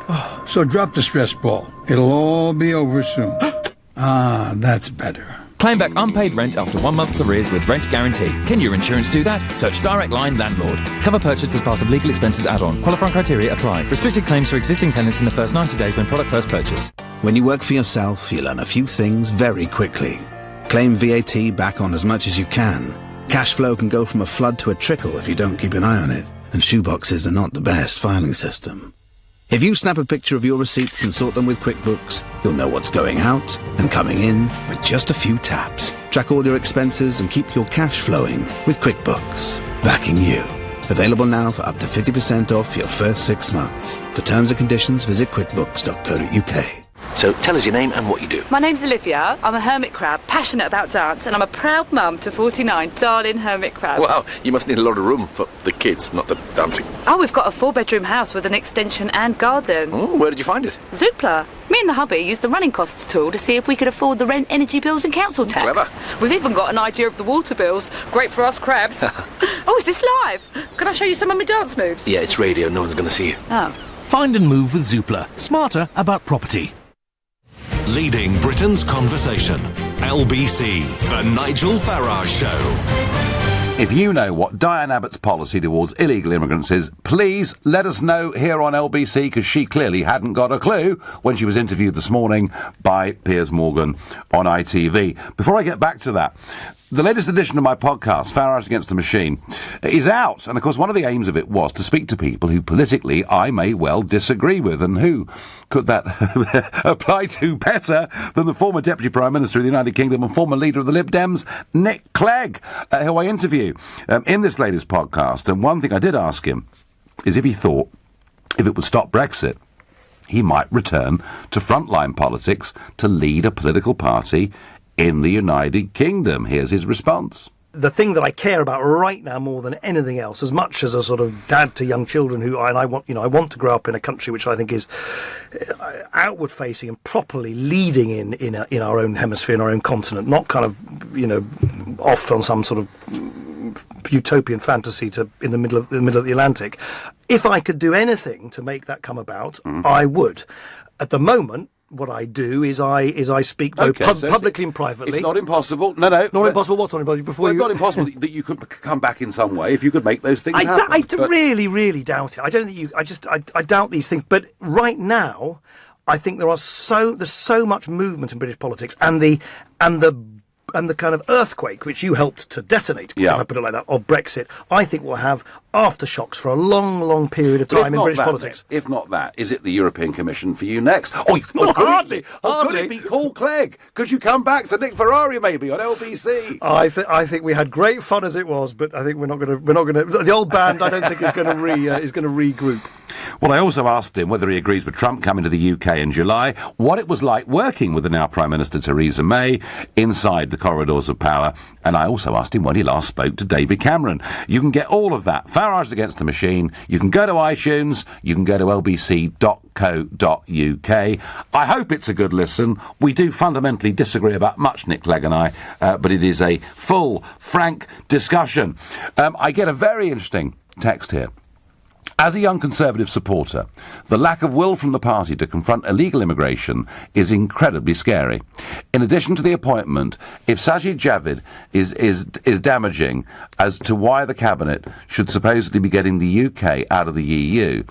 So drop the stress ball. It'll all be over soon. Ah, that's better. Claim back unpaid rent after 1 month's arrears with rent guarantee. Can your insurance do that? Search Direct Line Landlord. Cover purchased as part of legal expenses add-on. Qualifying criteria apply. Restricted claims for existing tenants in the first 90 days when product first purchased. When you work for yourself, you learn a few things very quickly. Claim VAT back on as much as you can. Cash flow can go from a flood to a trickle if you don't keep an eye on it. And shoeboxes are not the best filing system. If you snap a picture of your receipts and sort them with QuickBooks, you'll know what's going out and coming in with just a few taps. Track all your expenses and keep your cash flowing with QuickBooks. Backing you. Available now for up to 50% off your first 6 months. For terms and conditions, visit quickbooks.co.uk. So tell us your name and what you do. My name's Olivia. I'm a hermit crab, passionate about dance, and I'm a proud mum to 49 darling hermit crabs. Wow, you must need a lot of room for the kids, not the dancing. Oh, we've got a 4-bedroom house with an extension and garden. Oh, where did you find it? Zoopla. Me and the hubby used the running costs tool to see if we could afford the rent, energy bills and council tax. Clever. We've even got an idea of the water bills. Great for us crabs. Oh, is this live? Can I show you some of my dance moves? Yeah, it's radio. No one's going to see you. Oh. Find and move with Zoopla. Smarter about property. Leading Britain's conversation. LBC, The Nigel Farage Show. If you know what Diane Abbott's policy towards illegal immigrants is, please let us know here on LBC, because she clearly hadn't got a clue when she was interviewed this morning by Piers Morgan on ITV. Before I get back to that, the latest edition of my podcast, Farage Against the Machine, is out. And, of course, one of the aims of it was to speak to people who politically I may well disagree with. And who could that apply to better than the former Deputy Prime Minister of the United Kingdom and former leader of the Lib Dems, Nick Clegg, who I interview in this latest podcast. And one thing I did ask him is if he thought, if it would stop Brexit, he might return to frontline politics to lead a political party in the United Kingdom. Here's his response. the thing that I care about right now more than anything else, as much as a sort of dad to young children I want to grow up in a country which I think is outward facing and properly leading in our own hemisphere, in our own continent, not kind of, off on some sort of utopian fantasy in the middle of the Atlantic. If I could do anything to make that come about, I would. At the moment, what I do is I speak both publicly and privately. It's not impossible. No. Not impossible. What's not impossible? It's not impossible that you could come back in some way if you could make those things happen. I really, really doubt it. I don't think you. I doubt these things. But right now, I think there's so much movement in British politics, and the kind of earthquake which you helped to detonate, if I put it like that, of Brexit, I think will have aftershocks for a long, long period of time in British politics. If not that, is it the European Commission for you next? Hardly. Could it be called Clegg? Could you come back to Nick Ferrari maybe on LBC? I think we had great fun as it was, but I think we're not going to. The old band, I don't think is going to regroup. Well, I also asked him whether he agrees with Trump coming to the UK in July, what it was like working with the now Prime Minister Theresa May inside the corridors of power, and I also asked him when he last spoke to David Cameron. You can get all of that. Farage Against the Machine. You can go to iTunes. You can go to lbc.co.uk. I hope it's a good listen. We do fundamentally disagree about much, Nick Clegg and I, but it is a full, frank discussion. I get a very interesting text here. As a young Conservative supporter, the lack of will from the party to confront illegal immigration is incredibly scary. In addition to the appointment, if Sajid Javid is damaging as to why the Cabinet should supposedly be getting the UK out of the EU,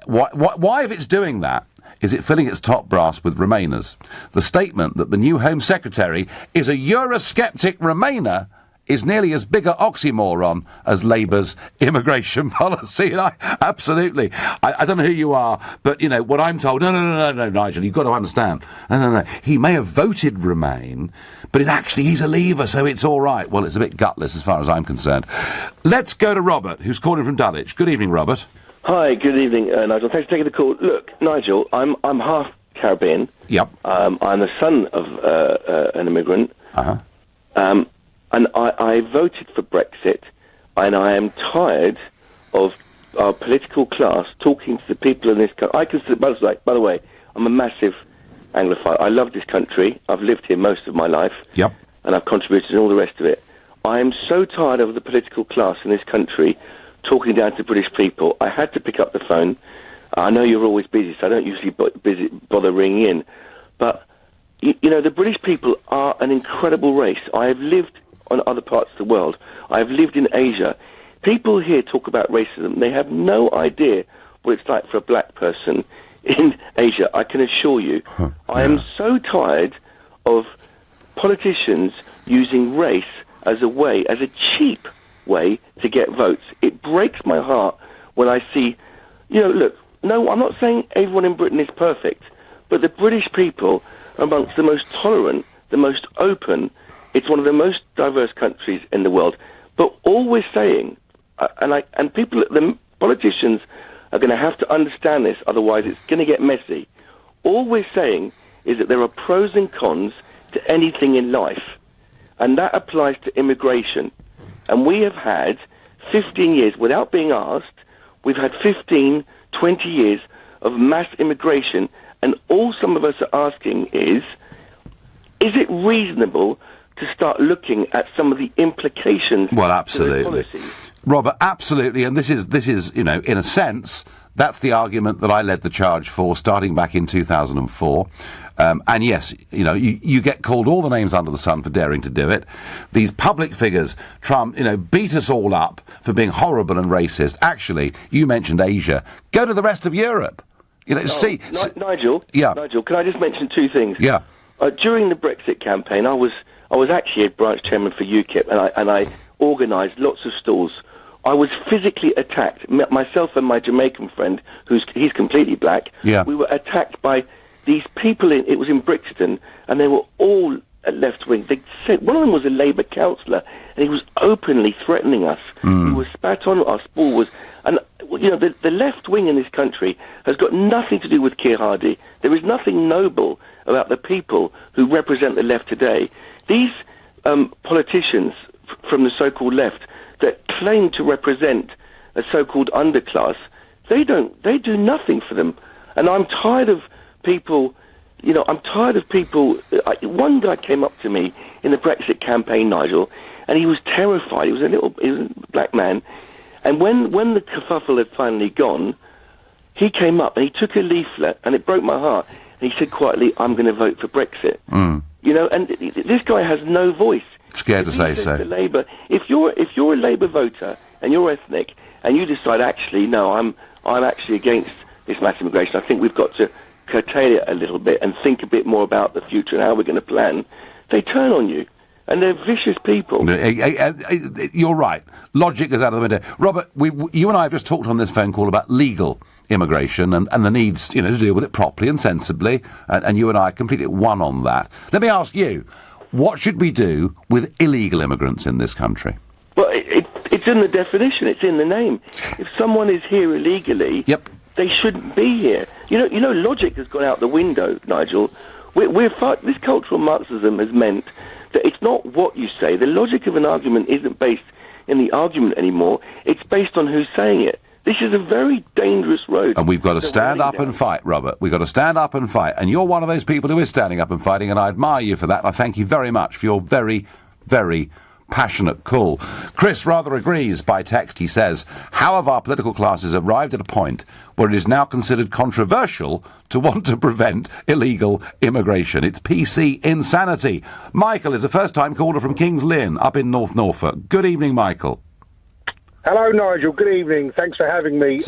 why if it's doing that, is it filling its top brass with Remainers? The statement that the new Home Secretary is a Eurosceptic Remainer is nearly as big an oxymoron as Labour's immigration policy. And absolutely. I don't know who you are, but, what I'm told, no, Nigel, you've got to understand. No. He may have voted Remain, but he's a Leaver, so it's all right. Well, it's a bit gutless as far as I'm concerned. Let's go to Robert, who's calling from Dulwich. Good evening, Robert. Hi, good evening, Nigel. Thanks for taking the call. Look, Nigel, I'm half Caribbean. Yep. I'm the son of an immigrant. Uh-huh. And I voted for Brexit, and I am tired of our political class talking to the people in this country. I consider, by the way, I'm a massive Anglophile. I love this country. I've lived here most of my life. Yep. And I've contributed and all the rest of it. I am so tired of the political class in this country talking down to British people. I had to pick up the phone. I know you're always busy, so I don't usually bother ringing in. But, the British people are an incredible race. I have lived on other parts of the world. I've lived in Asia. People here talk about racism. They have no idea what it's like for a black person in Asia, I can assure you. I am so tired of politicians using race as a cheap way to get votes. It breaks my heart when I see, look, no, I'm not saying everyone in Britain is perfect, but the British people are amongst the most tolerant, the most open. It's one of the most diverse countries in the world. But all we're saying, the politicians are going to have to understand this, otherwise it's going to get messy. All we're saying is that there are pros and cons to anything in life, and that applies to immigration. And we have had 15 years, without being asked, we've had 15, 20 years of mass immigration, and all some of us are asking is it reasonable to start looking at some of the implications? Well, absolutely, Robert, absolutely. And this is, in a sense, that's the argument that I led the charge for starting back in 2004. And yes, you get called all the names under the sun for daring to do it. These public figures, Trump, beat us all up for being horrible and racist. Actually, you mentioned Asia. Go to the rest of Europe. Nigel. Yeah. Nigel, can I just mention two things? Yeah. During the Brexit campaign, I was actually a branch chairman for UKIP, and I organised lots of stalls. I was physically attacked. Myself and my Jamaican friend, he's completely black. Yeah. We were attacked by these people. It was in Brixton, and they were all left wing. They said one of them was a Labour councillor, and he was openly threatening us. He was spat on. Our school was, and the left wing in this country has got nothing to do with Keir Hardie. There is nothing noble about the people who represent the left today. These politicians from the so-called left that claim to represent a so-called underclass, they do nothing for them. And I'm tired of people, one guy came up to me in the Brexit campaign, Nigel, and he was terrified. He was a black man. And when the kerfuffle had finally gone, he came up and he took a leaflet, and it broke my heart. And he said quietly, "I'm going to vote for Brexit." And this guy has no voice. Scared to say so. To Labour, if you're a Labour voter and you're ethnic and you decide, actually, no, I'm actually against this mass immigration, I think we've got to curtail it a little bit and think a bit more about the future and how we're going to plan, they turn on you. And they're vicious people. You're right. Logic is out of the window. Robert, you and I have just talked on this phone call about legal immigration and the needs, to deal with it properly and sensibly, and you and I are completely one on that. Let me ask you, what should we do with illegal immigrants in this country? Well, it's in the definition. It's in the name. If someone is here illegally, they shouldn't be here. You know, logic has gone out the window, Nigel. This cultural Marxism has meant that it's not what you say. The logic of an argument isn't based in the argument anymore. It's based on who's saying it. This is a very dangerous road. And we've got to stand up and fight, Robert. We've got to stand up and fight. And you're one of those people who is standing up and fighting, and I admire you for that. And I thank you very much for your very, very passionate call. Chris rather agrees by text. He says, how have our political classes arrived at a point where it is now considered controversial to want to prevent illegal immigration? It's PC insanity. Michael is a first-time caller from Kings Lynn up in North Norfolk. Good evening, Michael. Hello, Nigel. Good evening. Thanks for having me.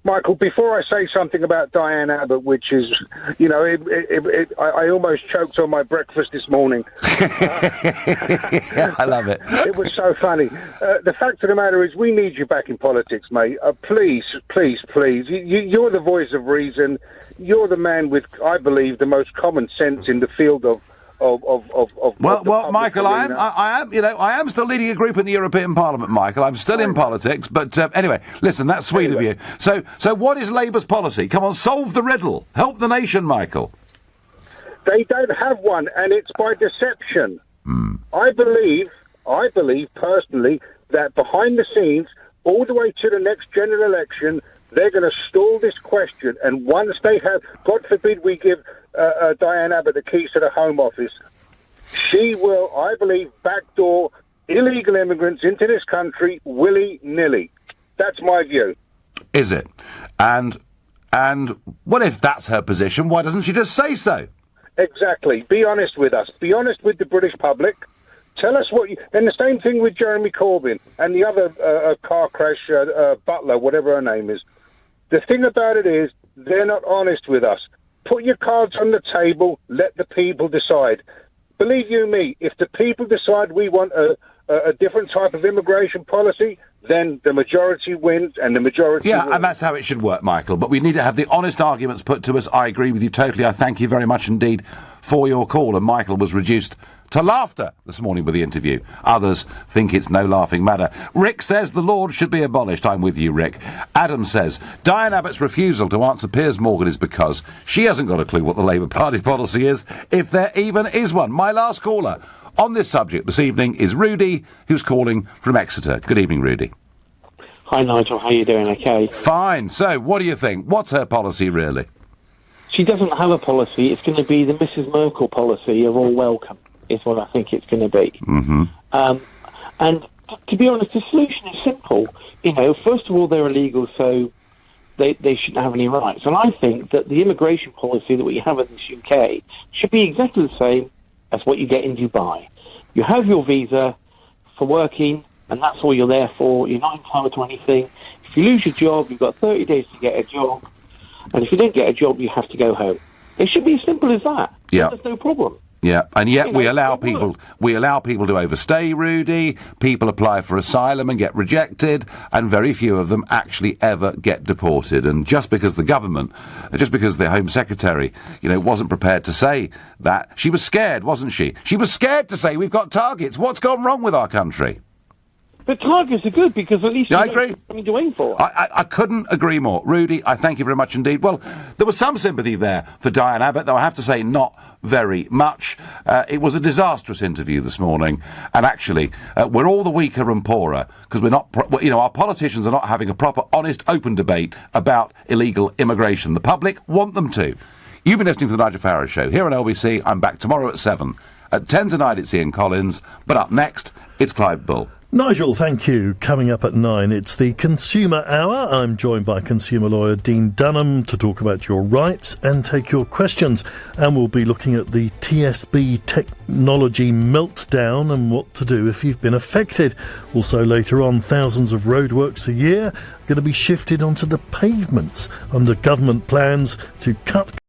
Michael, before I say something about Diane Abbott, which is, I almost choked on my breakfast this morning. I love it. It was so funny. The fact of the matter is we need you back in politics, mate. Please, please, please. You're the voice of reason. You're the man with, I believe, the most common sense in the field of Well, Michael, I am still leading a group in the European Parliament, Michael. I'm still in politics, but anyway, listen, that's sweet of you. So what is Labour's policy? Come on, solve the riddle. Help the nation, Michael. They don't have one, and it's by deception. I believe personally that behind the scenes, all the way to the next general election, they're going to stall this question, and once they have, God forbid we give Diane Abbott the keys to the Home Office, she will, I believe, backdoor illegal immigrants into this country willy-nilly. That's my view. Is it? And what if that's her position? Why doesn't she just say so? Exactly. Be honest with us. Be honest with the British public. Tell us what you... And the same thing with Jeremy Corbyn and the other car crash butler, whatever her name is. The thing about it is, they're not honest with us. Put your cards on the table, let the people decide. Believe you me, if the people decide we want a different type of immigration policy, then the majority wins and the majority wins. And that's how it should work, Michael. But we need to have the honest arguments put to us. I agree with you totally. I thank you very much indeed for your call. And Michael was reduced to laughter this morning with the interview. Others think it's no laughing matter. Rick says the Lord should be abolished. I'm with you, Rick. Adam says Diane Abbott's refusal to answer Piers Morgan is because she hasn't got a clue what the Labour Party policy is, if there even is one. My last caller on this subject this evening is Rudy, who's calling from Exeter. Good evening, Rudy. Hi, Nigel. How are you doing? Okay. Fine. So, what do you think? What's her policy, really? She doesn't have a policy. It's going to be the Mrs. Merkel policy of all welcome, is what I think it's going to be. Mm-hmm. And to be honest, the solution is simple. First of all, they're illegal, so they shouldn't have any rights. And I think that the immigration policy that we have in this UK should be exactly the same as what you get in Dubai. You have your visa for working, and that's all you're there for. You're not entitled to anything. If you lose your job, you've got 30 days to get a job. And if you don't get a job, you have to go home. It should be as simple as that. Yeah. There's no problem. Yeah, and yet we allow people to overstay, Rudy. People apply for asylum and get rejected, and very few of them actually ever get deported. And just because the government, just because the Home Secretary, wasn't prepared to say that, she was scared, wasn't she? She was scared to say we've got targets. What's gone wrong with our country? But targets are good because at least Yeah, I you know agree. something to aim for. I couldn't agree more. Rudy, I thank you very much indeed. Well, there was some sympathy there for Diane Abbott, though I have to say not very much. It was a disastrous interview this morning, and actually, we're all the weaker and poorer because we're not, our politicians are not having a proper, honest, open debate about illegal immigration. The public want them to. You've been listening to the Nigel Farage Show here on LBC. I'm back tomorrow at 7. At 10 tonight, it's Ian Collins, but up next, it's Clive Bull. Nigel, thank you. Coming up at 9, it's the Consumer Hour. I'm joined by consumer lawyer Dean Dunham to talk about your rights and take your questions. And we'll be looking at the TSB technology meltdown and what to do if you've been affected. Also later on, thousands of roadworks a year are going to be shifted onto the pavements under government plans to cut